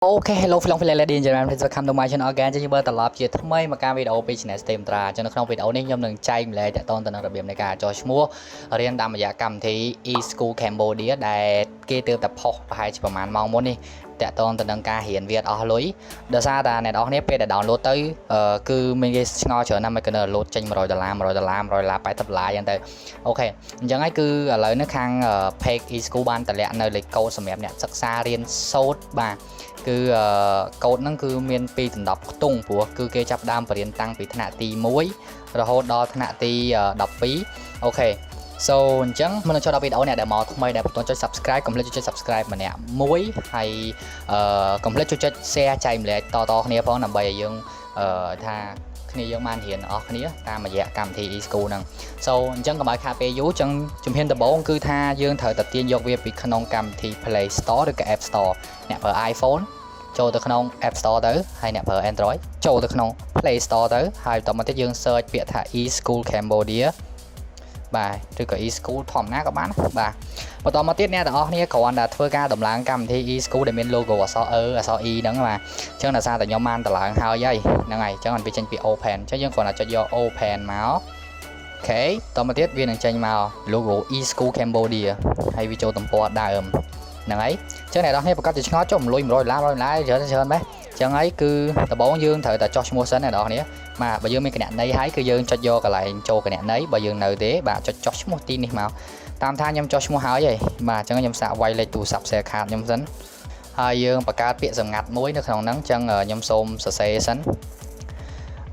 Ok, hello film play lady and please welcome to my channel again យើងមើលត្រឡប់ជាថ្មីមកការវីដេអូពី channel Steam ត្រាចឹងនៅក្នុងវីដេអូនេះខ្ញុំនឹងចែកម្លែកតទៅនឹងរបៀបនៃការចុះឈ្មោះរៀនតាមរយៈកម្មវិធី e-school Cambodia ដែលគេទើបតែផុសប្រហែលជាប្រហែលម៉ោងមុននេះតទៅនឹងការរៀនវាអស់លុយដោយសារតែអ្នកនរគ្នាពេលដែល download ទៅគឺមានគេឆ្ងល់ច្រើនណាស់មិនគិតថា load ចេញ$100 $100 $80 យ៉ាងទៅអូខេអញ្ចឹងហើយគឺឥឡូវនេះខាង page e-school បានតម្លាក់នៅលេខកូដសម្រាប់អ្នកសិក្សារៀនសូត្របាទគឺកូដហ្នឹងគឺមានពីដណ្ដប់ខ្ទង់ព្រោះគឺគេចាប់ដើមបរៀនតាំងពីថ្នាក់ទី1រហូតដល់ថ្នាក់ទី12អូខេ so អញ្ចឹងមុននឹងចូលដល់វីដេអូអ្នកដែលមកថ្មីដែលបន្តចុច subscribe កុំភ្លេចចុច subscribe ម្នាក់មួយហើយកុំភ្លេចចុច share ចែកម្លែកតគ្នាផងដើម្បីឲ្យយើងថាគ្នាយើងបានរៀនអស់គ្នាតាមរយៈកម្មវិធី e-school ហ្នឹង so អញ្ចឹងកុំឲ្យខាតពេលយូរអញ្ចឹងជំហានដំបូងគឺថាយើងត្រូវតែទាញយកវាពីក្នុងកម្មវិធី Play Store ឬក៏ App Store អ្នកប្រើ iPhone ចូលទៅក្នុង App Store ទៅហើយអ្នកប្រើ Android ចូលទៅក្នុង Play Store ទៅហើយបន្តមកទៀតយើង search ពាក្យថា e-school Cambodia បាទឬក៏ e-school ធម្មតាក៏បានបាទបន្តមកទៀតអ្នកទាំងអស់គ្នាគ្រាន់តែធ្វើការដំឡើងកម្មវិធី e-school ដែលមាន logo អក្សរ អក្សរ e ហ្នឹងបាទអញ្ចឹងដោយសារតែខ្ញុំបានដំឡើងហើយហ្នឹងហើយអញ្ចឹងវាចេញពី open អញ្ចឹងយើងគ្រាន់តែចុចយក open មកអូខេតមកទៀតវានឹងចេញមក logo e-school Cambodia ហើយវាចូលទំព័រដើមហ្នឹងហើយអញ្ចឹងអ្នកនរគ្នាប្រកាសជាឆ្ងល់ចុះលុយ$100 ច្រើនម៉េះអញ្ចឹងហើយគឺដំបូងយើងត្រូវតែចុះឈ្មោះសិនអ្នកនរគ្នាបាទបើយើងមានគណនីហើយគឺយើងចុចយកកន្លែងចូលគណនីបើយើងនៅទេបាទចុចឈ្មោះទីនេះមកតាមថាខ្ញុំចុះឈ្មោះហើយបាទអញ្ចឹងខ្ញុំសាកវាយលេខទូរស័ព្ទ share card ខ្ញុំសិនហើយយើងបង្កើតពាក្យសម្ងាត់មួយនៅក្នុងហ្នឹងអញ្ចឹងខ្ញុំសូមសរសេរសិន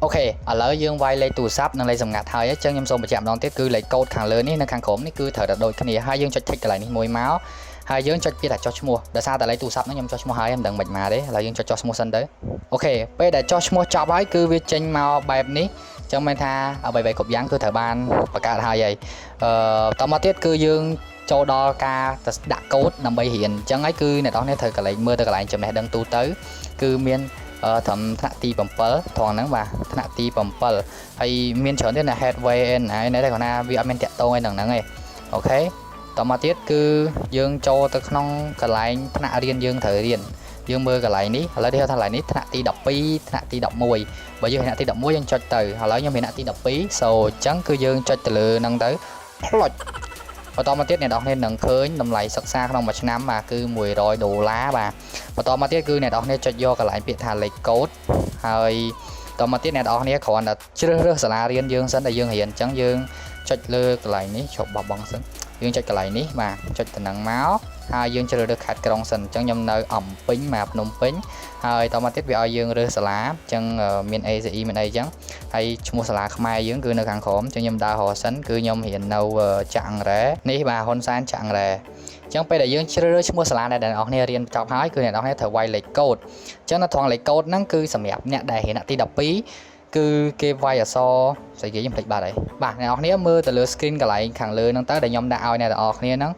អូខេឥឡូវយើងវាយលេខទូរស័ព្ទនិងលេខសម្ងាត់ហើយអញ្ចឹងខ្ញុំសូមបញ្ជាក់ម្ដងទៀតគឺលេខកូដខាងលើនេះនិងខាងក្រោមនេះគឺត្រូវតែដូចគ្នាហើយយើងចុច tick កន្លែងនេះមួយមកហើយយើងចុចពាក្យថាចុះឈ្មោះដោយសារតែលេខទូរស័ព្ទហ្នឹងខ្ញុំចុះឈ្មោះហើយមិនដឹងមិនមកទេឥឡូវយើងចុចឈ្មោះសិនទៅអូខេពេលដែលចុះឈ្មោះចប់ហើយគឺវាចេញមកបែបនេះអញ្ចឹងមានថាអ្វីៗគ្រប់យ៉ាងគឺត្រូវបានបង្កើតហើយតមកទៀតគឺយើងចូលដល់ការដាក់កូដដើម្បីរៀនអញ្ចឹងហើយគឺអ្នកនរគ្នាត្រូវកន្លែងមើលទៅកន្លែងចំណេះដឹងទូទៅគឺមានត្រឹមថ្នាក់ទី7ត្រង់ហ្នឹងបាទថ្នាក់ទី7ហើយមានច្រើនទៀតណា headway ណែតែគាត់ថាវាអត់មានតាក់ទងអីហ្នឹងទេអូខេតមកទៀតគឺយើងចូលទៅក្នុងកន្លែងថ្នាក់រៀនយើងត្រូវរៀនយើងមើលកន្លែងនេះឥឡូវគេហៅថាកន្លែងនេះថ្នាក់ទី12ថ្នាក់ទី11បើយើងថ្នាក់ទី11យើងចុចទៅឥឡូវខ្ញុំមានថ្នាក់ទី12 so អញ្ចឹងគឺយើងចុចទៅលើហ្នឹងទៅផ្លុចបន្តមកទៀតអ្នកនរគ្នានឹងឃើញតម្លៃសិក្សាក្នុងមួយឆ្នាំបាទគឺ$100បាទបន្តមកទៀតគឺអ្នកនរគ្នាចុចយកកន្លែងពាក្យថាលេខកូដហើយតមកទៀតអ្នកនរគ្នាគ្រាន់តែជ្រើសរើសសាលារៀនយើងសិនដែលយើងរៀនអញ្ចឹងយើងចុចលើកន្លែងនេះជប់បោះបង់សិនយើងចុចកន្លែងនេះបាទចុចតំណឹងមកហើយយើងជ្រើសរើសខេត្តក្រុងសិនអញ្ចឹងខ្ញុំនៅអំពេញមកភ្នំពេញហើយតមកទៀតវាឲ្យយើងរើសសាលាអញ្ចឹងមាន ACE មានអីអញ្ចឹងហើយឈ្មោះសាលាខ្មែរយើងគឺនៅខាងក្រោមអញ្ចឹងខ្ញុំដើររកសិនគឺខ្ញុំរៀននៅចាក់រ៉ែនេះបាទហ៊ុនសែនចាក់រ៉ែអញ្ចឹងពេលដែលយើងជ្រើសរើសឈ្មោះសាលាដែលអ្នកនរគ្នារៀនចប់ហើយគឺអ្នកនរគ្នាត្រូវវាយលេខកូដអញ្ចឹងនៅត្រង់លេខកូដហ្នឹងគឺសម្រាប់អ្នកដែលរៀនថ្នាក់ទី12គឺគេវាយអក្សរស្អីគេខ្ញុំភ្លេចបាត់ហើយបាទអ្នកនរគ្នាមើលទៅលើ screen កន្លែងខាងលើហ្នឹងទៅដែលខ្ញុំដាក់ឲ្យអ្នកទាំងអស់គ្នាហ្នឹង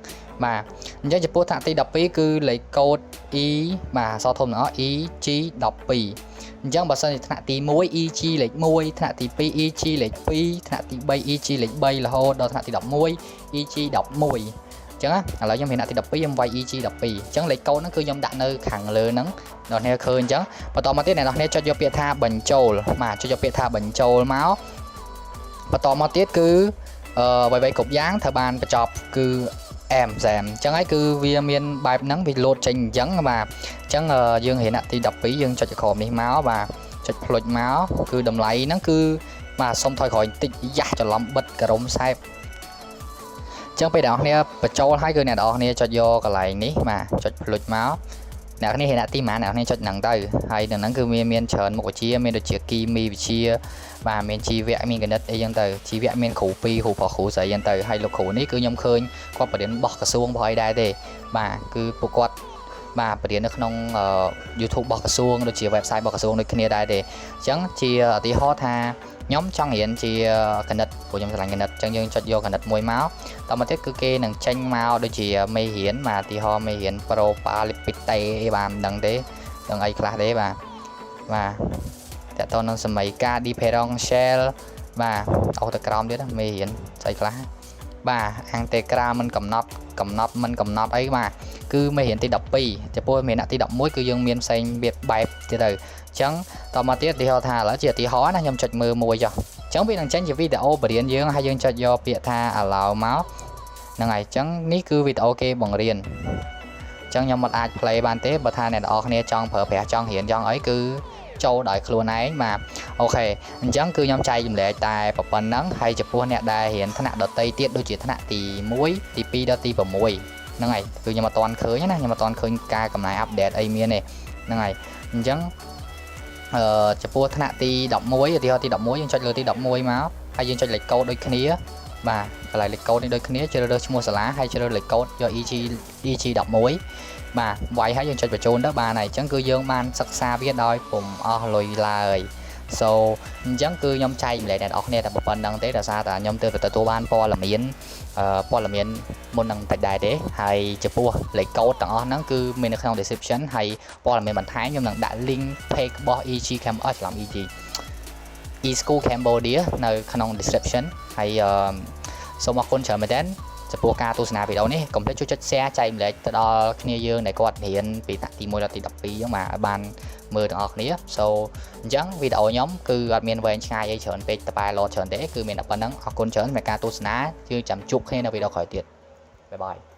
បាទអញ្ចឹងចំពោះថ្នាក់ទី12គឺលេខកូដ E បាទអក្សរធំទាំងអស់ EG 12អញ្ចឹងបើសិនជាថ្នាក់ទី1 EG លេខ1ថ្នាក់ទី2 EG លេខ2ថ្នាក់ទី3 EG លេខ3រហូតដល់ថ្នាក់ទី11 EG 11អញ្ចឹងឥឡូវខ្ញុំមានថ្នាក់ទី12ខ្ញុំវាយ EG 12អញ្ចឹងលេខកូដហ្នឹងគឺខ្ញុំដាក់នៅខាងលើហ្នឹងអ្នកនរឃើញអញ្ចឹងបន្តមកទៀតអ្នកនរចុចយកពាក្យថាបញ្ចូលបាទចុចយកពាក្យថាបញ្ចូលមកបន្តមកទៀតគឺអ្វីៗគ្រប់យ៉ាងត្រូវបានបញ្ចប់គឺអញ្ចឹងហើយគឺវាមានបែបហ្នឹងវាលោតចេញអញ្ចឹងបាទអញ្ចឹងយើងរៀនថ្នាក់ទី12យើងចុចក្រោមនេះមកបាទចុចផ្លុចមកគឺតម្លៃហ្នឹងគឺបាទសុំថយក្រោយបន្តិចយ៉ាស់ច្រឡំបិទក្រមសែបអញ្ចឹងពេលអ្នកនរគ្នាបញ្ចូលហើយគឺអ្នកនរគ្នាចុចយកកន្លែងនេះបាទចុចផ្លុចមកអ្នកនេះរៀនទីម៉ានអ្នកនេះចុចហ្នឹងទៅហើយនៅហ្នឹងគឺមានច្រើនមុខវិជ្ជាមានដូចជាគីមីវិទ្យាបាទមានជីវៈមានគណិតអីចឹងទៅជីវៈមានគ្រូ2គ្រូប្រុសគ្រូស្រីចឹងទៅហើយលោកគ្រូនេះគឺខ្ញុំឃើញគាត់បរៀនបោះក្រសួងបោះអីដែរទេបាទគឺពួកគាត់បាទបរៀននៅក្នុង YouTube បោះក្រសួងដូចជា website បោះក្រសួងដូចគ្នាដែរទេអញ្ចឹងជាឧទាហរណ៍ថាខ្ញុំចង់រៀនជាគណិតព្រោះខ្ញុំឆ្លាញ់គណិតអញ្ចឹងយើងចុចយកគណិតមួយមកតមកទៀតគឺគេនឹងចេញមកដូចជាមេរៀនបាទឧទាហរណ៍មេរៀន Pro Palipite អីបាទមិនដឹងទេដឹងអីខ្លះទេបាទតើតើនឹងសម័យការ differential បាទអស់ទៅក្រោមទៀតមេរៀនស្អីខ្លះបាទអង្គតេក្រាមិនកំណត់ កំណត់មិនកំណត់អីបាទគឺមេរៀនទី12ចំពោះមេរៀនទី11គឺយើងមានផ្សេងវាបែបទៀតទៅអញ្ចឹងតមកទៀតទីហោថាឥឡូវជាឧទាហរណ៍ណាខ្ញុំចុចមើលមួយចុះអញ្ចឹងវានឹងចេញជាវីដេអូបរៀនយើងហើយយើងចុចយកពាក្យថា allow មកហ្នឹងហើយអញ្ចឹងនេះគឺវីដេអូគេបង្រៀនអញ្ចឹងខ្ញុំមិនអាច play បានទេបើថាអ្នកនរគ្នាចង់ប្រើប្រាស់ចង់រៀនចង់អីគឺចូលដោយខ្លួនឯងបាទអូខេអញ្ចឹងគឺខ្ញុំចែកចម្លែកតែប៉ុណ្្នឹងហើយចំពោះអ្នកដែលរៀនថ្នាក់ដតីទៀតដូចជាថ្នាក់ទី1ទី2ដល់ទី6ហ្នឹងហើយគឺខ្ញុំអត់ទាន់ឃើញណាខ្ញុំអត់ទាន់ឃើញការកំណែអាប់ដេតអីមានទេហ្នឹងហើយអញ្ចឹងចំពោះថ្នាក់ទី11ឧទាហរណ៍ទី11យើងចុចលើទី11មកហើយយើងចុចលេខកូដដូចគ្នាបាទកន្លែងលេខកូដនេះដូចគ្នាជ្រើសរើសឈ្មោះសាលាហើយជ្រើសលេខកូដយក EG 11បាទវាយហើយយើងចុចបញ្ចូលទៅបានហើយអញ្ចឹងគឺយើងបានសិក្សាវាដោយពុំអស់លុយឡើយ so អញ្ចឹងគឺខ្ញុំចែកម្លែកអ្នកនរគ្នាតែប៉ុណ្្នឹងទេដោយសារតែខ្ញុំទើបទទួលបានព័ត៌មានមុននឹងតែដែរទេហើយចំពោះលេខកូដទាំងអស់ហ្នឹងគឺមាននៅក្នុង description ហើយព័ត៌មានបន្ថែមខ្ញុំនឹងដាក់ link page របស់ EG Cambodia ច្រឡំ EG eSchool Cambodia នៅក្នុង description ហើយសូមអរគុណច្រើនមែនទែនចំពោះការទស្សនាវីដេអូនេះកុំភ្លេចជួយចុច share ចែកម្លែកទៅដល់គ្នាយើងដែលគាត់រៀនពីថ្នាក់ទី1ដល់ទី12អញ្ចឹងបាទឲ្យបានមើលទាំងអស់គ្នា so អញ្ចឹងវីដេអូខ្ញុំគឺអត់មានវែងឆ្ងាយអីច្រើនពេកតបែឡច្រើនទេគឺមានតែប៉ុណ្្នឹងអរគុណច្រើនសម្រាប់ការទស្សនាគឺចាំជួបគ្នានៅវីដេអូក្រោយទៀតបាយបាយ